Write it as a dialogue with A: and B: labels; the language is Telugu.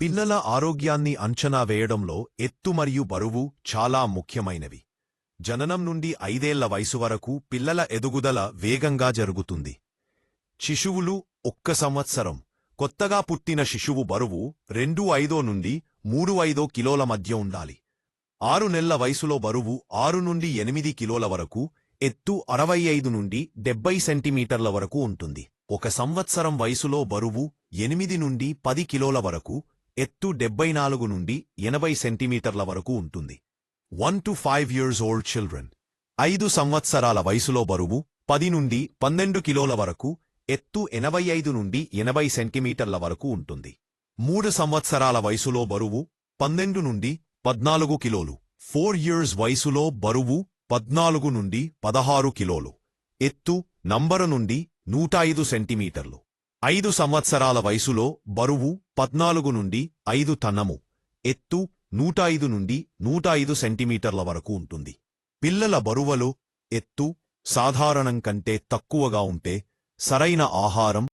A: పిల్లల ఆరోగ్యాన్ని అంచనా వేయడంలో ఎత్తు మరియు బరువు చాలా ముఖ్యమైనవి. జననం నుండి 5 ఏళ్ల వయసు వరకు పిల్లల ఎదుగుదల వేగంగా జరుగుతుంది. శిశువులు 1 సంవత్సరం కొత్తగా పుట్టిన శిశువు బరువు 2.5 నుండి 3.5 కిలోల మధ్య ఉండాలి. 6 నెలల వయసులో బరువు 6 నుండి 8 కిలోల వరకు, ఎత్తు 65 నుండి 70 సెంటీమీటర్ల వరకు ఉంటుంది. 1 సంవత్సరం వయసులో బరువు 8 నుండి 10 కిలోల వరకు, ఎత్తు 74 నుండి 80 సెంటీమీటర్ల వరకు ఉంటుంది. 1 to 5 years old children 5 సంవత్సరాల వయసులో బరువు 10 నుండి 12 కిలోల వరకు, ఎత్తు 85 నుండి 80 సెంటీమీటర్ల వరకు ఉంటుంది. 3 సంవత్సరాల వయసులో బరువు 12 నుండి 14 కిలోలు. 4 years వయసులో బరువు 14 నుండి 16 కిలోలు, ఎత్తు నంబరు నుండి 105 సెంటీమీటర్లు. 5 సంవత్సరాల వయసులో బరువు 14 నుండి 5 టన్నము, ఎత్తు 105 నుండి 105 సెంటీమీటర్ల వరకు ఉంటుంది. పిల్లల బరువులో ఎత్తు సాధారణం కంటే తక్కువగా ఉంటే సరైన ఆహారం